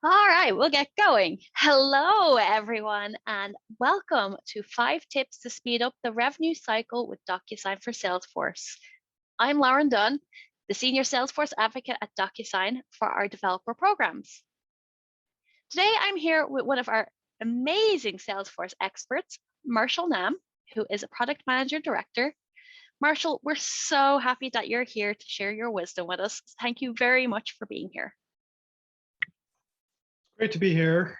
All right, we'll get going. Hello, everyone, and welcome to 5 tips to speed up the revenue cycle with DocuSign for Salesforce. I'm Lauren Dunn, the Senior Salesforce Advocate at DocuSign for our developer programs. Today, I'm here with one of our amazing Salesforce experts, Marshall Nam, who is a Product Manager Director. Marshall, we're so happy that you're here to share your wisdom with us. Thank you very much for being here. Great to be here,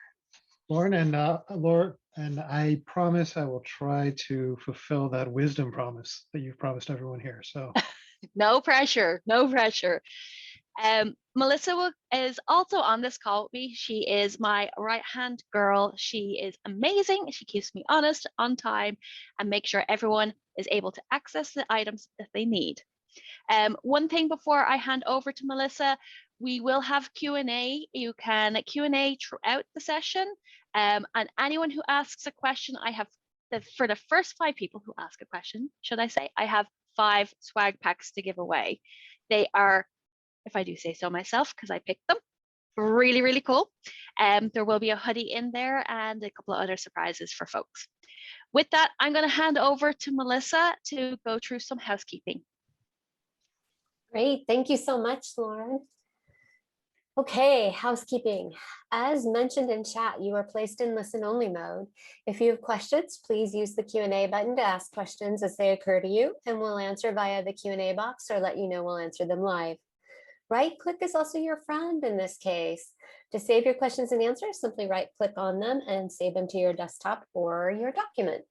Lauren, and I promise I will try to fulfill that wisdom promise that you've promised everyone here. So No pressure, no pressure. Melissa is also on this call with me. She is my right-hand girl. She is amazing. She keeps me honest, on time, and makes sure everyone is able to access the items that they need. One thing before I hand over to Melissa, we will have Q&A. You can Q&A throughout the session. And anyone who asks a question, for the first 5 people who ask a question, should I say, I have 5 swag packs to give away. They are, if I do say so myself, because I picked them, really, really cool. There will be a hoodie in there and a couple of other surprises for folks. With that, I'm going to hand over to Melissa to go through some housekeeping. Great, thank you so much, Lauren. Okay, housekeeping. As mentioned in chat, you are placed in listen-only mode. If you have questions, please use the Q&A button to ask questions as they occur to you, and we'll answer via the Q&A box or let you know we'll answer them live. Right-click is also your friend in this case. To save your questions and answers, simply right-click on them and save them to your desktop or your document.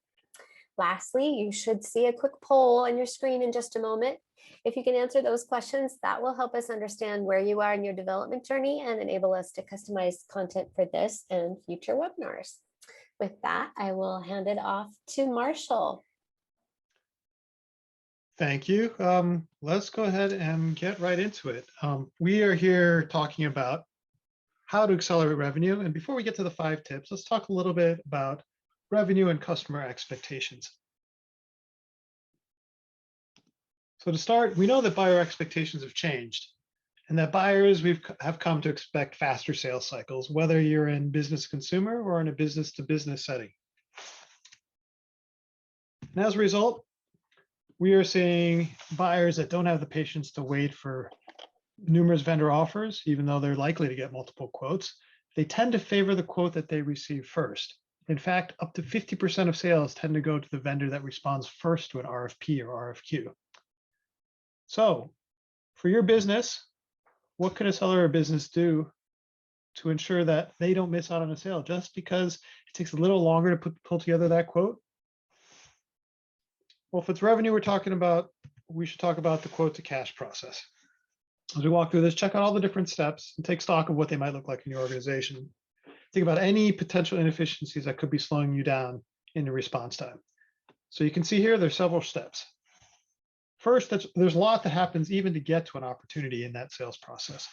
Lastly, you should see a quick poll on your screen in just a moment. If you can answer those questions, that will help us understand where you are in your development journey and enable us to customize content for this and future webinars. With that, I will hand it off to Marshall. thank you. Let's go ahead and get right into it. We are here talking about how to accelerate revenue. And before we get to the 5 tips, let's talk a little bit about revenue and customer expectations. So to start, we know that buyer expectations have changed and that buyers have come to expect faster sales cycles, whether you're in business consumer or in a business to business setting. And as a result, we are seeing buyers that don't have the patience to wait for numerous vendor offers, even though they're likely to get multiple quotes. They tend to favor the quote that they receive first. In fact, up to 50% of sales tend to go to the vendor that responds first to an RFP or RFQ. So for your business, what could a seller or business do to ensure that they don't miss out on a sale just because it takes a little longer to pull together that quote? Well, if it's revenue we're talking about, we should talk about the quote to cash process. As we walk through this, check out all the different steps and take stock of what they might look like in your organization. Think about any potential inefficiencies that could be slowing you down in your response time. So you can see here, there's several steps. First, there's a lot that happens even to get to an opportunity in that sales process.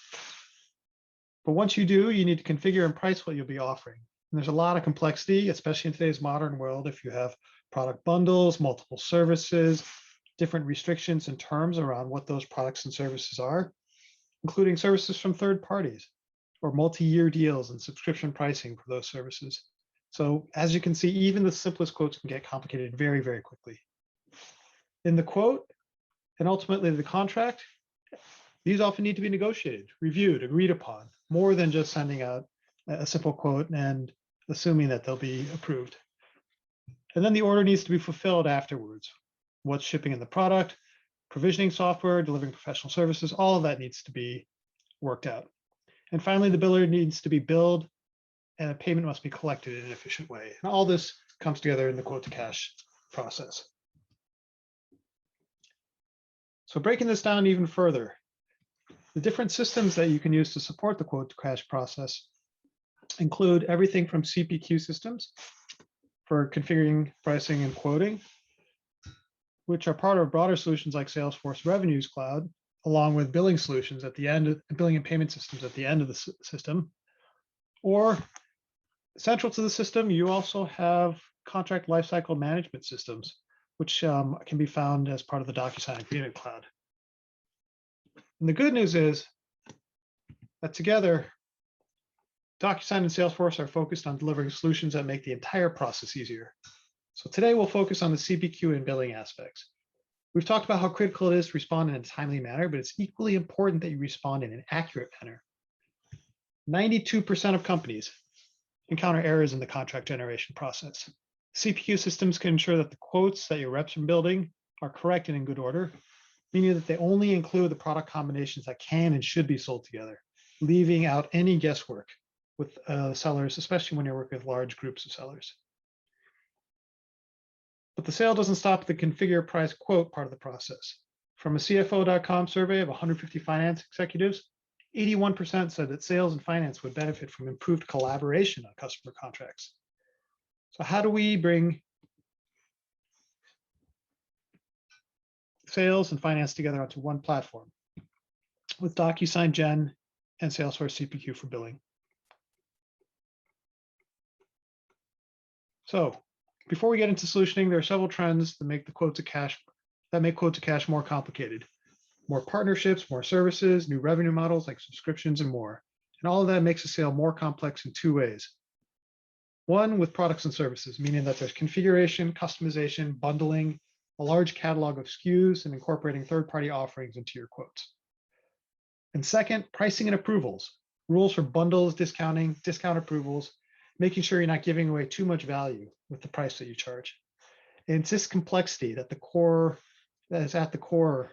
But once you do, you need to configure and price what you'll be offering. And there's a lot of complexity, especially in today's modern world, if you have product bundles, multiple services, different restrictions and terms around what those products and services are, including services from third parties or multi-year deals and subscription pricing for those services. So as you can see, even the simplest quotes can get complicated very, very quickly. In the quote and ultimately the contract, these often need to be negotiated, reviewed, agreed upon, more than just sending out a simple quote and assuming that they'll be approved. And then the order needs to be fulfilled afterwards. What's shipping in the product, provisioning software, delivering professional services, all of that needs to be worked out. And finally, the biller needs to be billed and a payment must be collected in an efficient way. And all this comes together in the quote to cash process. So breaking this down even further, the different systems that you can use to support the quote to cash process include everything from CPQ systems for configuring, pricing, and quoting, which are part of broader solutions like Salesforce Revenues Cloud, along with billing solutions at the end, billing and payment systems at the end of the system. Or central to the system, you also have contract lifecycle management systems, which can be found as part of the DocuSign Agreement Cloud. And the good news is that together, DocuSign and Salesforce are focused on delivering solutions that make the entire process easier. So today we'll focus on the CPQ and billing aspects. We've talked about how critical it is to respond in a timely manner, but it's equally important that you respond in an accurate manner. 92% of companies encounter errors in the contract generation process. CPQ systems can ensure that the quotes that your reps are building are correct and in good order, meaning that they only include the product combinations that can and should be sold together, leaving out any guesswork with sellers, especially when you're working with large groups of sellers. But the sale doesn't stop at the configure price quote part of the process. From a CFO.com survey of 150 finance executives, 81% said that sales and finance would benefit from improved collaboration on customer contracts. So how do we bring sales and finance together onto one platform? With DocuSign Gen and Salesforce CPQ for billing. So before we get into solutioning, there are several trends that make quote to cash more complicated. More partnerships, more services, new revenue models like subscriptions and more. And all of that makes a sale more complex in two ways. One, with products and services, meaning that there's configuration, customization, bundling, a large catalog of SKUs, and incorporating third-party offerings into your quotes. And second, pricing and approvals, rules for bundles, discounting, discount approvals, making sure you're not giving away too much value with the price that you charge. And it's this complexity that is at the core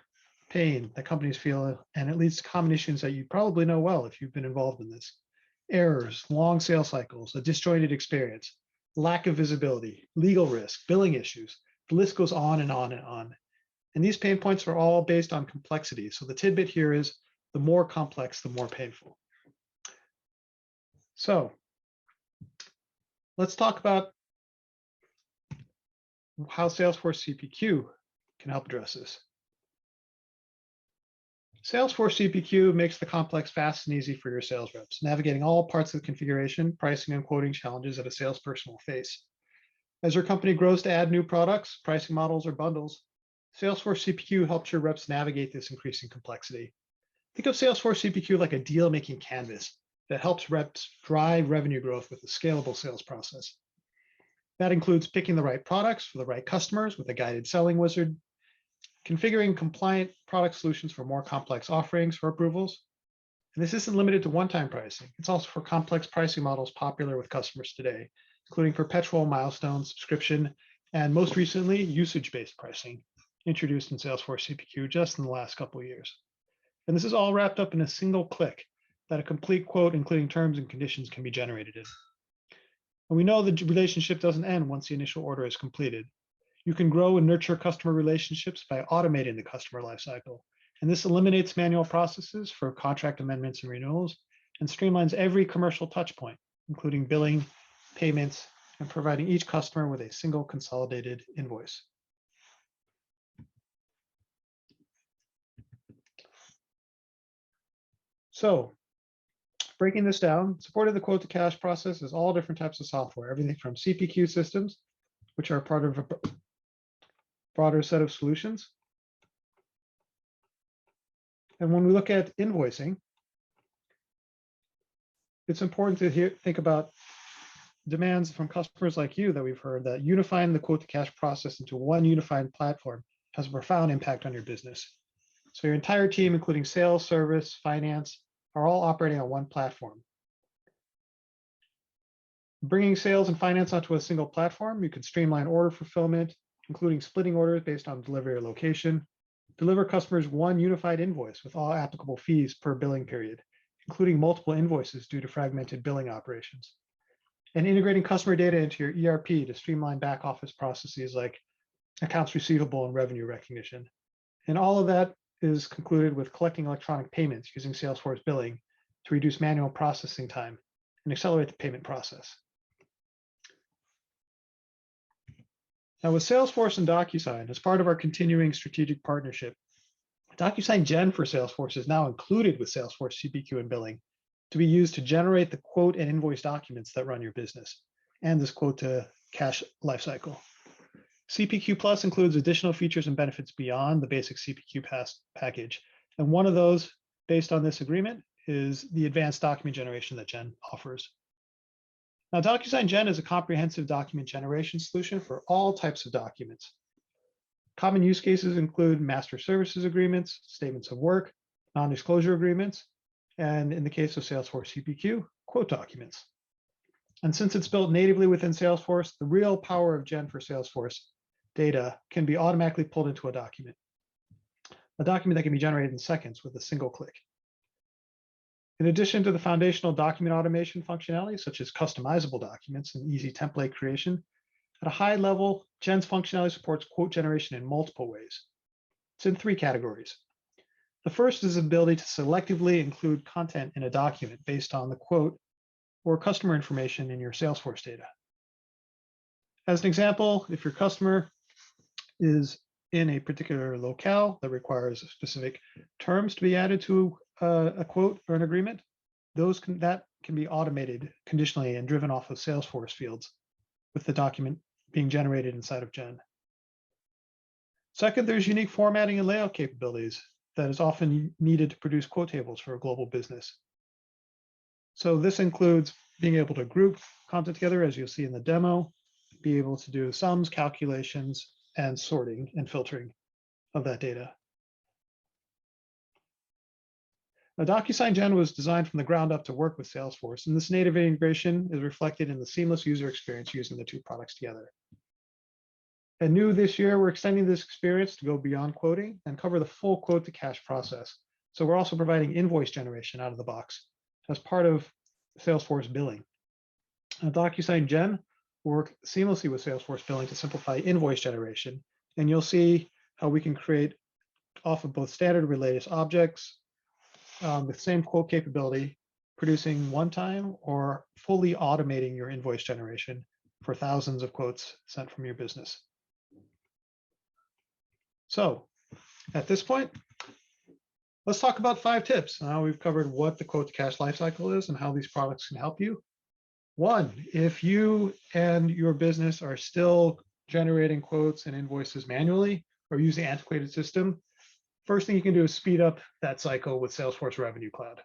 pain that companies feel, and it leads to common issues that you probably know well if you've been involved in this. Errors, long sales cycles, a disjointed experience, lack of visibility, legal risk, billing issues. The list goes on and on and on. And these pain points are all based on complexity. So the tidbit here is the more complex, the more painful. So let's talk about how Salesforce CPQ can help address this. Salesforce CPQ makes the complex fast and easy for your sales reps, navigating all parts of the configuration, pricing, and quoting challenges that a salesperson will face. As your company grows to add new products, pricing models, or bundles, Salesforce CPQ helps your reps navigate this increasing complexity. Think of Salesforce CPQ like a deal-making canvas that helps reps drive revenue growth with a scalable sales process. That includes picking the right products for the right customers with a guided selling wizard, configuring compliant product solutions for more complex offerings for approvals. And this isn't limited to one-time pricing. It's also for complex pricing models popular with customers today, including perpetual, milestone, subscription, and most recently, usage-based pricing, introduced in Salesforce CPQ just in the last couple of years. And this is all wrapped up in a single click that a complete quote, including terms and conditions, can be generated in. And we know the relationship doesn't end once the initial order is completed. You can grow and nurture customer relationships by automating the customer lifecycle. And this eliminates manual processes for contract amendments and renewals and streamlines every commercial touch point, including billing, payments, and providing each customer with a single consolidated invoice. So, breaking this down, support of the quote to cash process is all different types of software, everything from CPQ systems, which are part of a broader set of solutions. And when we look at invoicing, it's important to think about demands from customers like you that we've heard that unifying the quote to cash process into one unified platform has a profound impact on your business. So your entire team, including sales, service, finance, are all operating on one platform. Bringing sales and finance onto a single platform, you can streamline order fulfillment, including splitting orders based on delivery or location, deliver customers one unified invoice with all applicable fees per billing period, including multiple invoices due to fragmented billing operations, and integrating customer data into your ERP to streamline back office processes like accounts receivable and revenue recognition. And all of that is concluded with collecting electronic payments using Salesforce billing to reduce manual processing time and accelerate the payment process. Now with Salesforce and DocuSign, as part of our continuing strategic partnership, DocuSign Gen for Salesforce is now included with Salesforce CPQ and billing to be used to generate the quote and invoice documents that run your business and this quote to cash lifecycle. CPQ Plus includes additional features and benefits beyond the basic CPQ package. And one of those, based on this agreement, is the advanced document generation that Gen offers. Now, DocuSign Gen is a comprehensive document generation solution for all types of documents. Common use cases include master services agreements, statements of work, non-disclosure agreements, and in the case of Salesforce CPQ, quote documents. And since it's built natively within Salesforce, the real power of Gen for Salesforce data can be automatically pulled into a document that can be generated in seconds with a single click. In addition to the foundational document automation functionality, such as customizable documents and easy template creation, at a high level, Gen's functionality supports quote generation in multiple ways. It's in 3 categories. The first is the ability to selectively include content in a document based on the quote or customer information in your Salesforce data. As an example, if your customer is in a particular locale that requires specific terms to be added to a quote or an agreement, that can be automated conditionally and driven off of Salesforce fields with the document being generated inside of Gen. Second, there's unique formatting and layout capabilities that is often needed to produce quote tables for a global business. So this includes being able to group content together, as you'll see in the demo, be able to do sums, calculations, and sorting and filtering of that data. Now, DocuSign Gen was designed from the ground up to work with Salesforce, and this native integration is reflected in the seamless user experience using the 2 products together. And new this year, we're extending this experience to go beyond quoting and cover the full quote to cash process. So we're also providing invoice generation out of the box as part of Salesforce billing. Now, DocuSign Gen will work seamlessly with Salesforce billing to simplify invoice generation. And you'll see how we can create off of both standard related objects with same quote capability, producing one-time or fully automating your invoice generation for thousands of quotes sent from your business. So at this point, let's talk about 5 tips. Now we've covered what the quote to cash lifecycle is and how these products can help you. 1, if you and your business are still generating quotes and invoices manually or using an antiquated system, first thing you can do is speed up that cycle with Salesforce Revenue Cloud.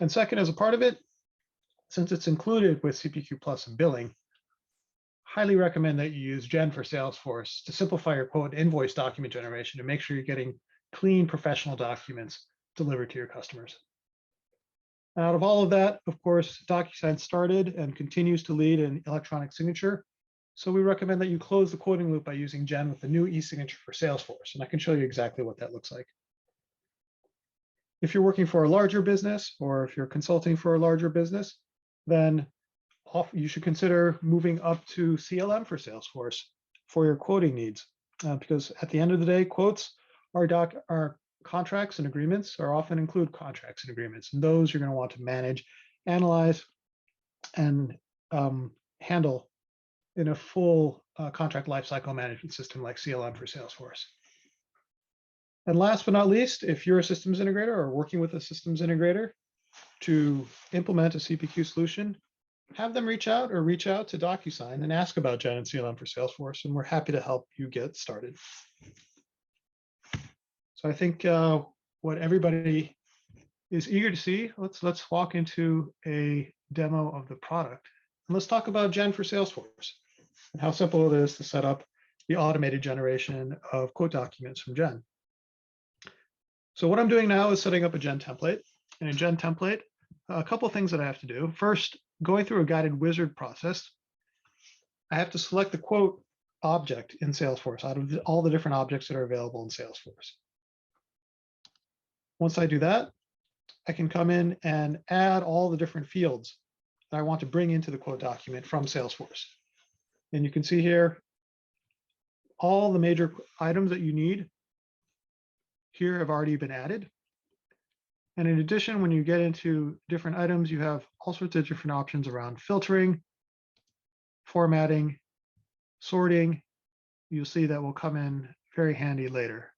And second, as a part of it, since it's included with CPQ Plus and billing, highly recommend that you use Gen for Salesforce to simplify your quote invoice document generation to make sure you're getting clean professional documents delivered to your customers. And out of all of that, of course, DocuSign started and continues to lead in electronic signature. So we recommend that you close the quoting loop by using Gen with the new e-signature for Salesforce. And I can show you exactly what that looks like. If you're working for a larger business or if you're consulting for a larger business, then you should consider moving up to CLM for Salesforce for your quoting needs. Because at the end of the day, quotes are contracts and agreements or often include contracts and agreements. And those you're going to want to manage, analyze, and handle in a full contract lifecycle management system like CLM for Salesforce. And last but not least, if you're a systems integrator or working with a systems integrator to implement a CPQ solution, have them reach out to DocuSign and ask about Gen and CLM for Salesforce, and we're happy to help you get started. So I think what everybody is eager to see, let's walk into a demo of the product. And let's talk about Gen for Salesforce and how simple it is to set up the automated generation of quote documents from Gen. So what I'm doing now is setting up a Gen template. In a Gen template, a couple of things that I have to do. First, going through a guided wizard process, I have to select the quote object in Salesforce out of all the different objects that are available in Salesforce. Once I do that, I can come in and add all the different fields that I want to bring into the quote document from Salesforce. And you can see here, all the major items that you need here have already been added. And in addition, when you get into different items, you have all sorts of different options around filtering, formatting, sorting. You'll see that will come in very handy later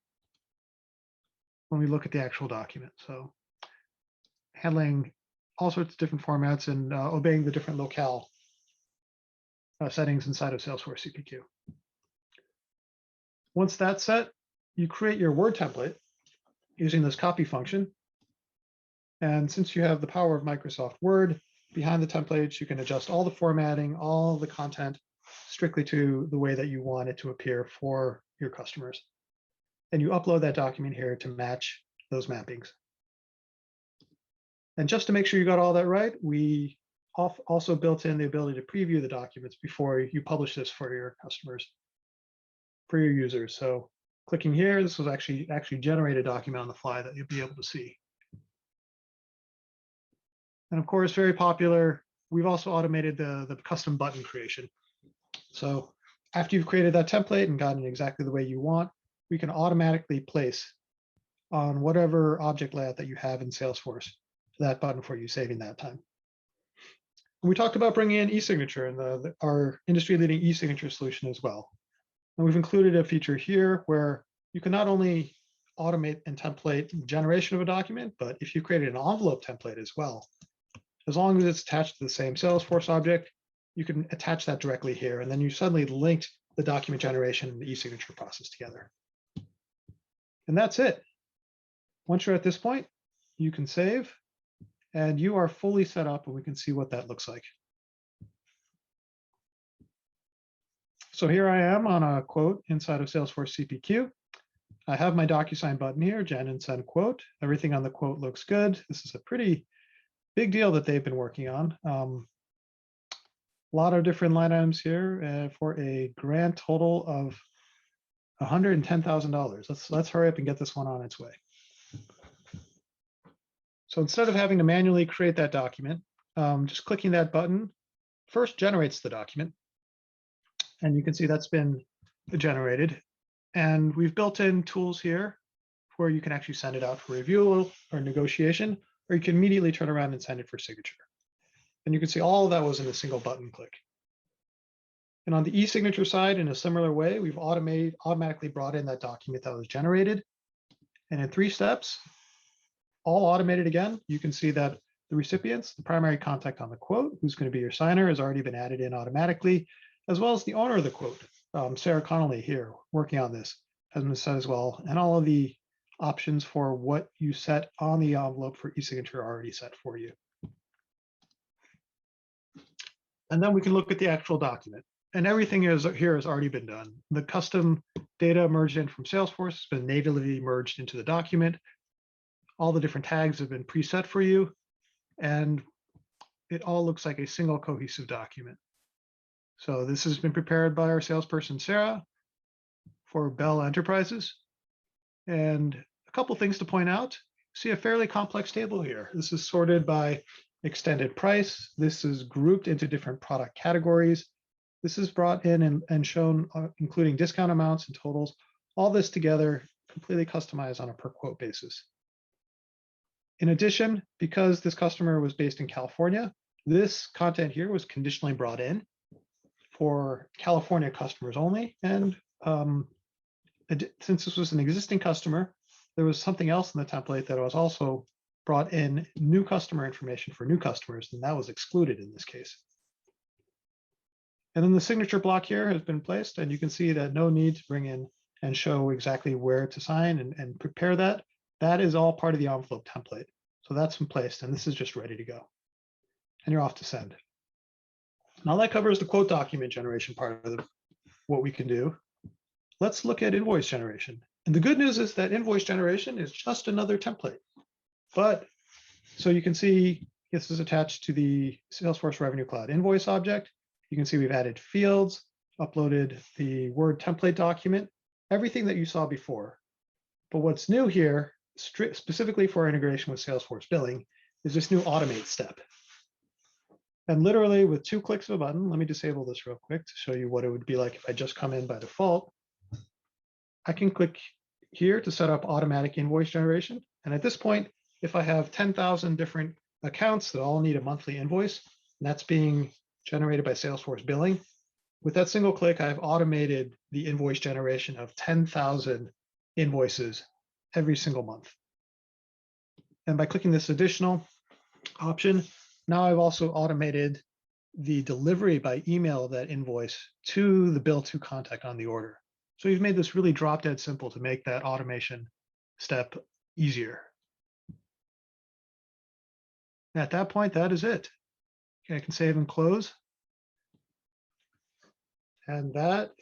when we look at the actual document. So handling all sorts of different formats and obeying the different locale settings inside of Salesforce CPQ. Once that's set, you create your Word template using this copy function. And since you have the power of Microsoft Word behind the templates, you can adjust all the formatting, all the content strictly to the way that you want it to appear for your customers. And you upload that document here to match those mappings. And just to make sure you got all that right, we also built in the ability to preview the documents before you publish this for your customers, for your users. So clicking here, this was actually generate a document on the fly that you'll be able to see. And of course, very popular, we've also automated the custom button creation. So after you've created that template and gotten it exactly the way you want, we can automatically place on whatever object layout that you have in Salesforce that button for you, saving that time. We talked about bringing in e-signature and our industry-leading e-signature solution as well. And we've included a feature here where you can not only automate and template generation of a document, but if you created an envelope template as well, as long as it's attached to the same Salesforce object, you can attach that directly here. And then you suddenly linked the document generation and the e-signature process together. And that's it. Once you're at this point, you can save and you are fully set up, and we can see what that looks like. So here I am on a quote inside of Salesforce CPQ. I have my DocuSign button here, gen and send quote. Everything on the quote looks good. This is a pretty big deal that they've been working on. A lot of different line items here for a grand total of $110,000. Let's hurry up and get this one on its way. So instead of having to manually create that document, just clicking that button first generates the document. And you can see that's been generated. And we've built in tools here where you can actually send it out for review or negotiation, or you can immediately turn around and send it for signature. And you can see all of that was in a single button click. And on the e-signature side, in a similar way, we've automatically brought in that document that was generated. And in 3 steps, all automated again, you can see that the recipients, the primary contact on the quote, who's going to be your signer, has already been added in automatically, as well as the owner of the quote, Sarah Connolly here, working on this, has been set as well. And all of the options for what you set on the envelope for e-signature are already set for you. And then we can look at the actual document. And everything here has already been done. The custom data merged in from Salesforce has been natively merged into the document. All the different tags have been preset for you. And it all looks like a single cohesive document. So this has been prepared by our salesperson, Sarah, for Bell Enterprises. And a couple things to point out. See a fairly complex table here. This is sorted by extended price. This is grouped into different product categories. This is brought in and shown, including discount amounts and totals, all this together, completely customized on a per quote basis. In addition, because this customer was based in California, this content here was conditionally brought in for California customers only. And since this was an existing customer, there was something else in the template that was also brought in new customer information for new customers, and that was excluded in this case. And then the signature block here has been placed, and you can see that no need to bring in and show exactly where to sign and prepare that. That is all part of the envelope template. So that's been placed, and this is just ready to go. And you're off to send. Now that covers the quote document generation part of what we can do. Let's look at invoice generation. And the good news is that invoice generation is just another template. But so you can see this is attached to the Salesforce Revenue Cloud invoice object. You can see we've added fields, uploaded the Word template document, everything that you saw before. But what's new here, specifically for our integration with Salesforce Billing, is this new automate step. And literally with 2 clicks of a button, let me disable this real quick to show you what it would be like if I just come in by default. I can click here to set up automatic invoice generation. And at this point, if I have 10,000 different accounts that all need a monthly invoice, and that's being generated by Salesforce Billing, with that single click, I've automated the invoice generation of 10,000 invoices every single month. And by clicking this additional option, now I've also automated the delivery by email of that invoice to the bill to contact on the order. So you've made this really drop dead simple to make that automation step easier. At that point, that is it. Okay, I can save and close. And that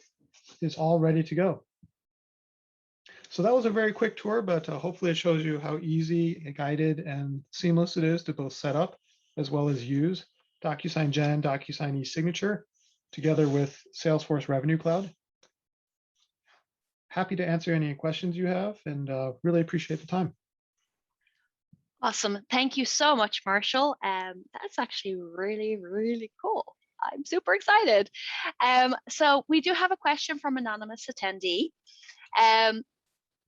is all ready to go. So that was a very quick tour, but hopefully it shows you how easy, guided, and seamless it is to both set up as well as use DocuSign Gen, DocuSign e-signature together with Salesforce Revenue Cloud. Happy to answer any questions you have and really appreciate the time. Awesome. Thank you so much, Marshall. That's actually really, really cool. I'm super excited. So we do have a question from anonymous attendee.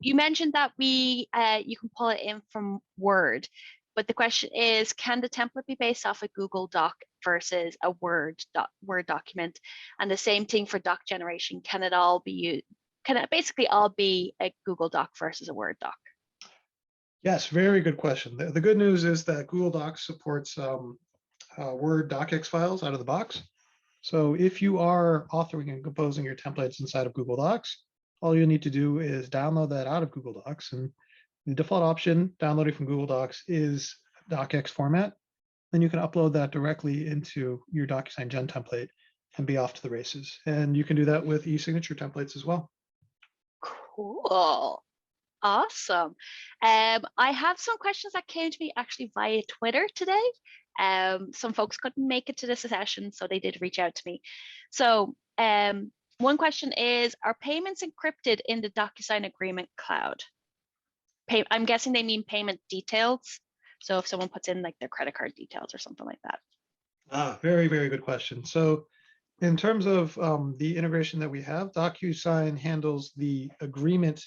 You mentioned that you can pull it in from Word, but the question is, can the template be based off a Google Doc versus a Word document? And the same thing for doc generation. Can it basically all be a Google Doc versus a Word doc? Yes, very good question. The good news is that Google Docs supports Word docx files out of the box. So if you are authoring and composing your templates inside of Google Docs, all you need to do is download that out of Google Docs. And the default option downloading from Google Docs is docx format. Then you can upload that directly into your DocuSign Gen template and be off to the races. And you can do that with e-signature templates as well. Cool. Awesome. I have some questions that came to me actually via Twitter today. Some folks couldn't make it to this session, so they did reach out to me. So one question is, are payments encrypted in the DocuSign Agreement Cloud? I'm guessing they mean payment details. So if someone puts in like their credit card details or something like that. Very, very good question. So in terms of the integration that we have, DocuSign handles the agreement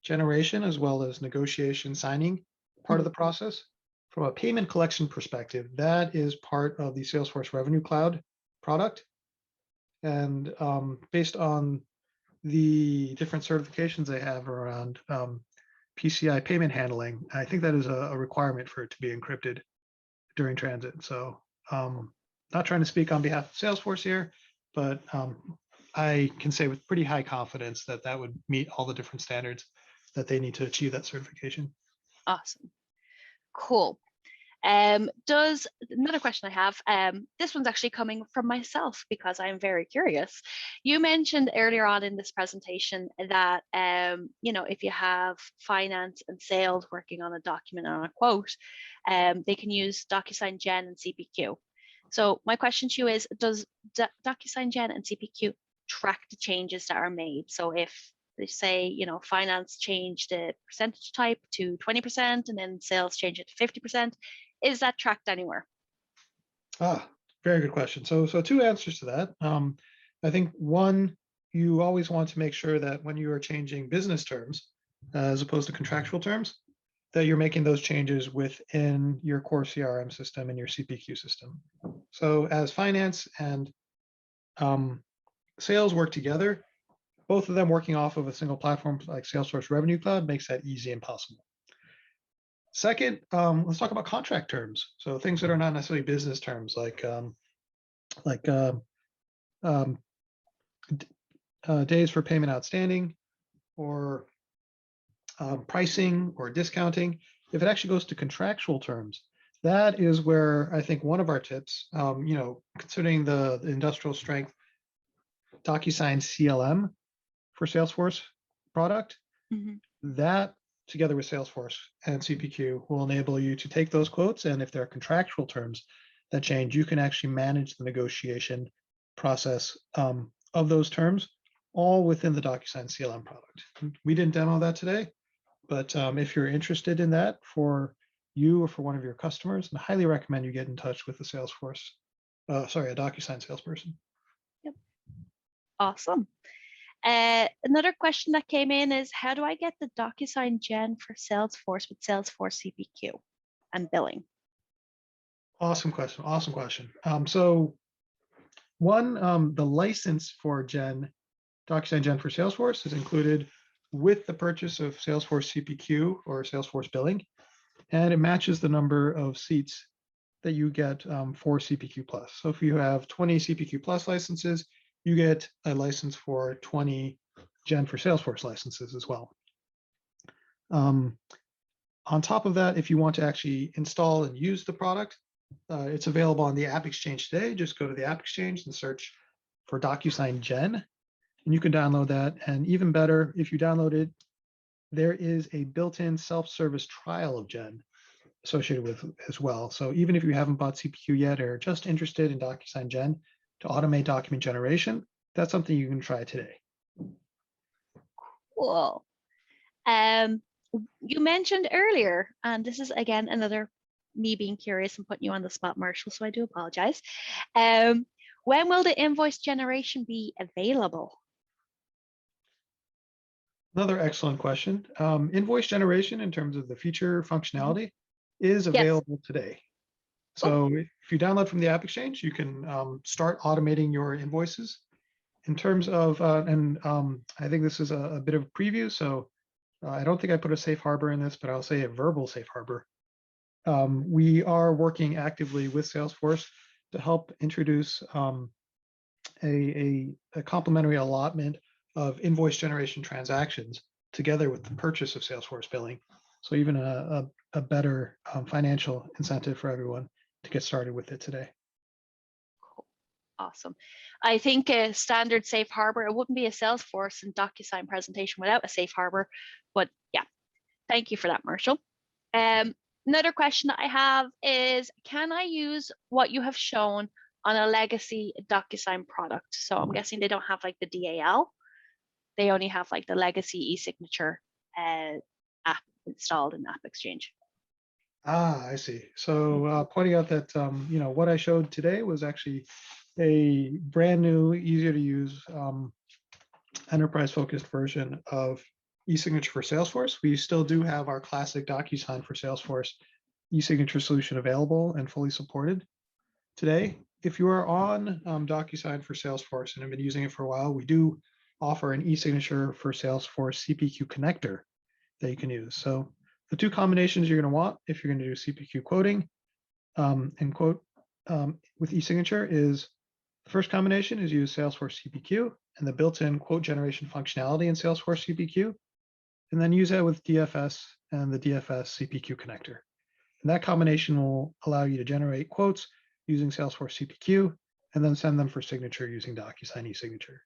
generation as well as negotiation signing part of the process. From a payment collection perspective, that is part of the Salesforce Revenue Cloud product. And based on the different certifications they have around PCI payment handling, I think that is a requirement for it to be encrypted during transit. So not trying to speak on behalf of Salesforce here, but I can say with pretty high confidence that that would meet all the different standards that they need to achieve that certification. Awesome. Cool. Another question I have, this one's actually coming from myself because I'm very curious. You mentioned earlier on in this presentation that, if you have finance and sales working on a document on a quote, they can use DocuSign Gen and CPQ. So my question to you is, does DocuSign Gen and CPQ track the changes that are made? So if they say, finance changed the percentage type to 20% and then sales change it to 50%, is that tracked anywhere? Very good question. So two answers to that. I think one, you always want to make sure that when you are changing business terms, as opposed to contractual terms, that you're making those changes within your core CRM system and your CPQ system. So as finance and sales work together, both of them working off of a single platform like Salesforce Revenue Cloud makes that easy and possible. Second, let's talk about contract terms. So things that are not necessarily business terms, like days for payment outstanding, or pricing or discounting. If it actually goes to contractual terms, that is where I think one of our tips, considering the industrial strength DocuSign CLM for Salesforce product, that together with Salesforce and CPQ will enable you to take those quotes, and if there are contractual terms that change, you can actually manage the negotiation process of those terms all within the DocuSign CLM product. We didn't demo that today, but if you're interested in that for you or for one of your customers, I highly recommend you get in touch with a DocuSign salesperson. Yep. Awesome. Another question that came in is, how do I get the DocuSign Gen for Salesforce with Salesforce CPQ and billing? Awesome question. Awesome question. So one, the license for DocuSign Gen for Salesforce is included with the purchase of Salesforce CPQ or Salesforce billing, and it matches the number of seats that you get for CPQ Plus. So if you have 20 CPQ Plus licenses, you get a license for 20 Gen for Salesforce licenses as well. On top of that, if you want to actually install and use the product, It's available on the App Exchange today. Just go to the App Exchange and search for DocuSign Gen, and you can download that. And even better, if you download it, there is a built-in self-service trial of Gen associated with as well. So even if you haven't bought CPQ yet or are just interested in DocuSign Gen to automate document generation, that's something you can try today. Cool. You mentioned earlier, and this is again another me being curious and putting you on the spot, Marshall, so I do apologize. When will the invoice generation be available? Another excellent question. Invoice generation in terms of the feature functionality is Yes. available today. So if you download from the App Exchange, you can start automating your invoices. In terms of, I think this is a bit of a preview, so I don't think I put a safe harbor in this, but I'll say a verbal safe harbor. We are working actively with Salesforce to help introduce a complementary allotment of invoice generation transactions together with the purchase of Salesforce billing. So even a better financial incentive for everyone to get started with it today. Awesome. I think a standard safe harbor, it wouldn't be a Salesforce and DocuSign presentation without a safe harbor, but yeah, thank you for that, Marshall. Another question that I have is, can I use what you have shown on a legacy DocuSign product? So I'm guessing they don't have like the DAL. They only have like the legacy e-signature app installed in App Exchange. Ah, I see. So pointing out that what I showed today was actually a brand new, easier to use enterprise-focused version of e-signature for Salesforce. We still do have our classic DocuSign for Salesforce e-signature solution available and fully supported today. If you are on DocuSign for Salesforce and have been using it for a while, we do offer an e-signature for Salesforce CPQ connector that you can use. So the two combinations you're going to want if you're going to do CPQ quoting and quote with e-signature is the first combination is use Salesforce CPQ and the built-in quote generation functionality in Salesforce CPQ, and then use that with DFS and the DFS CPQ connector. And that combination will allow you to generate quotes using Salesforce CPQ and then send them for signature using DocuSign e-signature.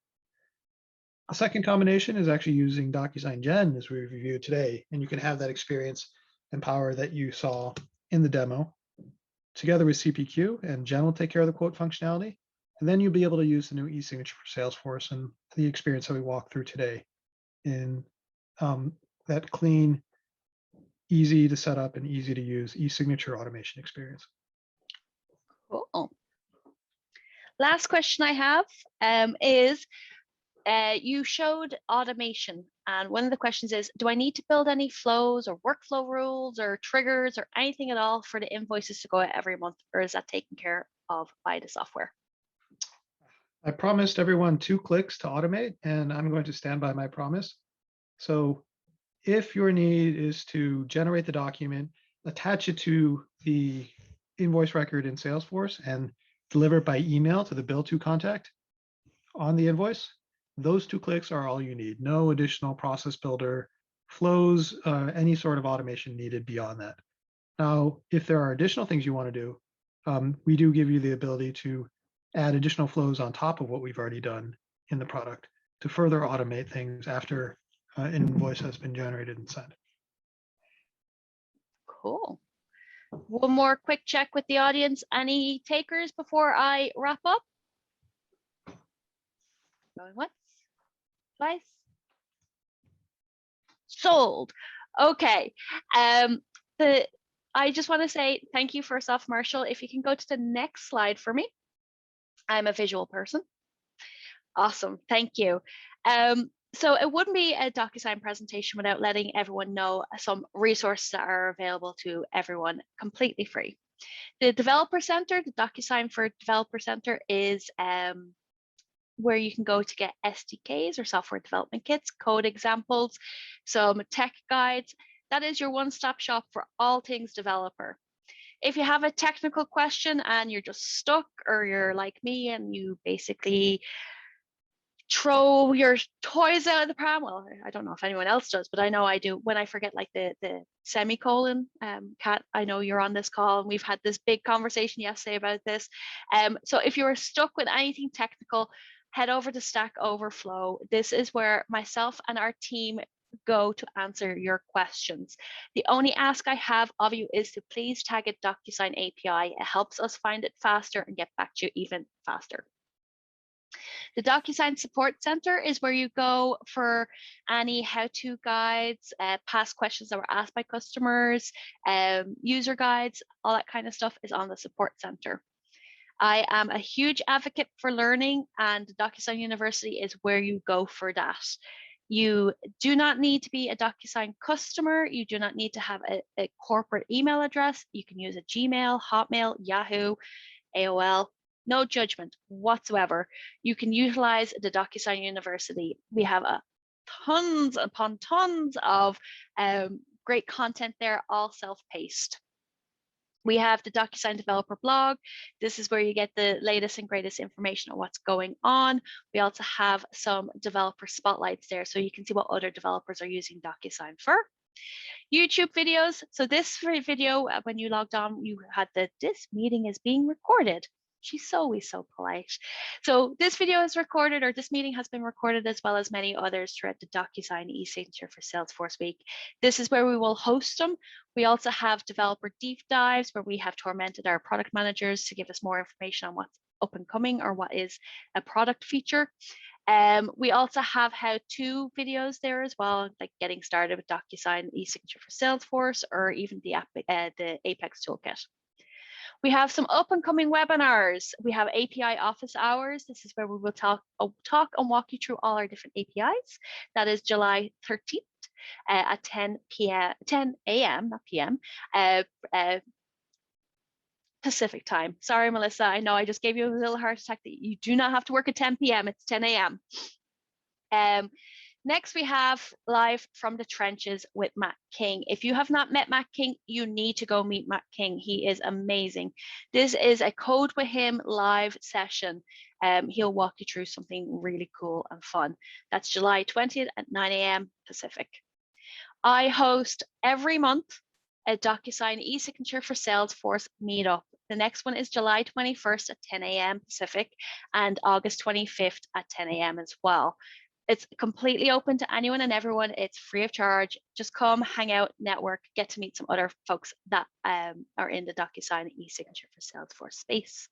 The second combination is actually using DocuSign Gen as we reviewed today, and you can have that experience and power that you saw in the demo together with CPQ, and Gen will take care of the quote functionality. And then you'll be able to use the new e-signature for Salesforce and the experience that we walked through today in that clean, easy to set up and easy to use e-signature automation experience. Cool. Last question I have is, you showed automation, and one of the questions is, do I need to build any flows or workflow rules or triggers or anything at all for the invoices to go out every month, or is that taken care of by the software? I promised everyone 2 clicks to automate, and I'm going to stand by my promise. So if your need is to generate the document, attach it to the invoice record in Salesforce and deliver it by email to the bill to contact on the invoice, those 2 clicks are all you need. No additional process builder, flows, any sort of automation needed beyond that. Now, if there are additional things you want to do, we do give you the ability to add additional flows on top of what we've already done in the product to further automate things after an invoice has been generated and sent. Cool. One more quick check with the audience. Any takers before I wrap up? Going once, twice. Sold. Okay. I just want to say thank you first off, Marshall. If you can go to the next slide for me. I'm a visual person. Awesome. Thank you. So it wouldn't be a DocuSign presentation without letting everyone know some resources that are available to everyone completely free. The Developer Center, the DocuSign for Developer Center is where you can go to get SDKs or software development kits, code examples, some tech guides. That is your one-stop shop for all things developer. If you have a technical question and you're just stuck, or you're like me and you basically throw your toys out of the pram, well, I don't know if anyone else does, but I know I do when I forget like the semicolon. Kat, I know you're on this call and we've had this big conversation yesterday about this. So if you are stuck with anything technical, head over to Stack Overflow. This is where myself and our team go to answer your questions. The only ask I have of you is to please tag it DocuSign API. It helps us find it faster and get back to you even faster. The DocuSign Support Center is where you go for any how-to guides, past questions that were asked by customers, user guides, all that kind of stuff is on the Support Center. I am a huge advocate for learning, and DocuSign University is where you go for that. You do not need to be a DocuSign customer. You do not need to have a corporate email address. You can use a Gmail, Hotmail, Yahoo, AOL. No judgment whatsoever. You can utilize the DocuSign University. We have tons upon tons of great content there, all self-paced. We have the DocuSign developer blog. This is where you get the latest and greatest information on what's going on. We also have some developer spotlights there, so you can see what other developers are using DocuSign for. YouTube videos. So this video, when you logged on, you had this meeting is being recorded. She's always so polite. So this video is recorded, or this meeting has been recorded, as well as many others throughout the DocuSign eSignature for Salesforce Week. This is where we will host them. We also have developer deep dives where we have tormented our product managers to give us more information on what's up and coming or what is a product feature. We also have how-to videos there as well, like getting started with DocuSign eSignature for Salesforce, or even the Apex Toolkit. We have some up and coming webinars. We have API office hours. This is where we will talk and walk you through all our different APIs. That is July 13th at 10 a.m., not p.m. Pacific time. Sorry, Melissa. I know I just gave you a little heart attack that you do not have to work at 10 p.m. It's 10 a.m. Next, we have Live from the Trenches with Matt King. If you have not met Matt King, you need to go meet Matt King. He is amazing. This is a Code with Him live session. He'll walk you through something really cool and fun. That's July 20th at 9 a.m. Pacific. I host every month a DocuSign eSignature for Salesforce meetup. The next one is July 21st at 10 a.m. Pacific and August 25th at 10 a.m. as well. It's completely open to anyone and everyone. It's free of charge. Just come, hang out, network, get to meet some other folks that are in the DocuSign eSignature for Salesforce space.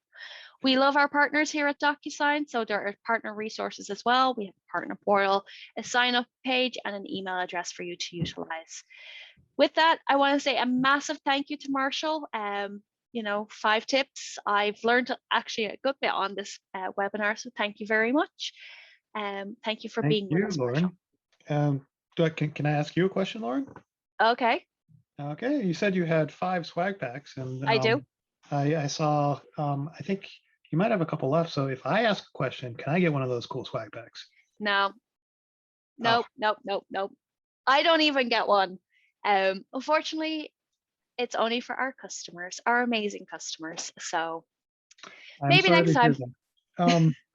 We love our partners here at DocuSign, so there are partner resources as well. We have a partner portal, a sign-up page, and an email address for you to utilize. With that, I want to say a massive thank you to Marshall. 5 tips. I've learned actually a good bit on this webinar, so thank you very much. Thank you for being with us, Lauren. Can I ask you a question, Lauren? Okay. Okay, you said you had 5 swag packs, and I do. I saw. I think you might have a couple left. So if I ask a question, can I get one of those cool swag packs? No. Nope. I don't even get one. Unfortunately, it's only for our customers, our amazing customers. So maybe next time.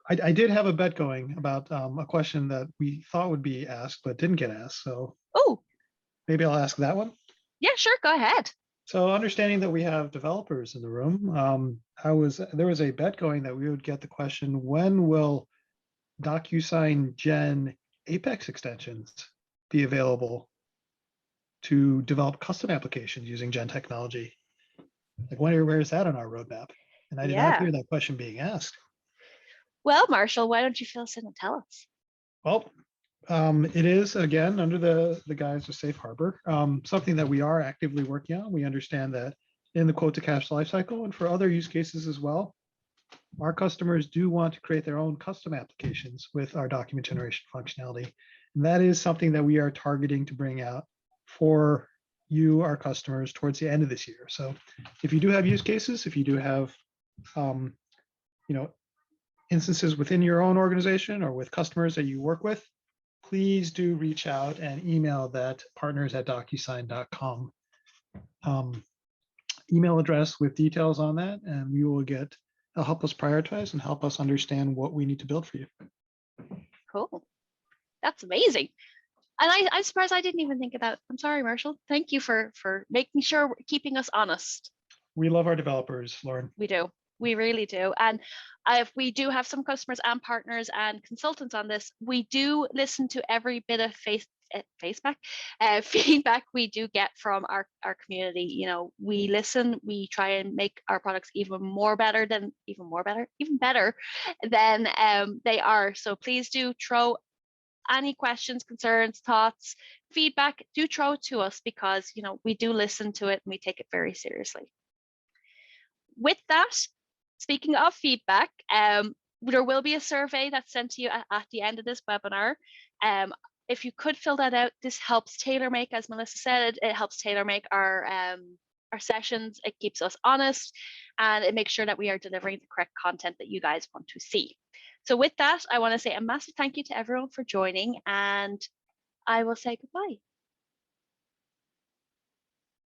I did have a bet going about a question that we thought would be asked but didn't get asked. So maybe I'll ask that one. Yeah, sure. Go ahead. So understanding that we have developers in the room, there was a bet going that we would get the question, when will DocuSign Gen Apex extensions be available to develop custom applications using Gen technology? Like where is that on our roadmap? And I did not hear that question being asked. Well, Marshall, why don't you fill us in and tell us? Well, it is, again, under the guise of safe harbor, something that we are actively working on. We understand that in the quote to cash lifecycle and for other use cases as well, our customers do want to create their own custom applications with our document generation functionality. And that is something that we are targeting to bring out for you, our customers, towards the end of this year. So if you do have use cases, if you do have, instances within your own organization or with customers that you work with, please do reach out and email that partners@docusign.com email address with details on that, and we will it'll help us prioritize and help us understand what we need to build for you. Cool. That's amazing. And I'm surprised I didn't even think of that. I'm sorry, Marshall. Thank you for making sure we're keeping us honest. We love our developers, Lauren. We do. We really do. And if we do have some customers and partners and consultants on this, we do listen to every bit of feedback we do get from our community. You know, we listen, we try and make our products even better than they are. So please do throw any questions, concerns, thoughts, feedback, do throw to us, because, you know, we do listen to it and we take it very seriously. With that, speaking of feedback, there will be a survey that's sent to you at the end of this webinar. If you could fill that out, this helps tailor make, as Melissa said, it helps tailor make our sessions. It keeps us honest, and it makes sure that we are delivering the correct content that you guys want to see. So with that, I want to say a massive thank you to everyone for joining, and I will say goodbye.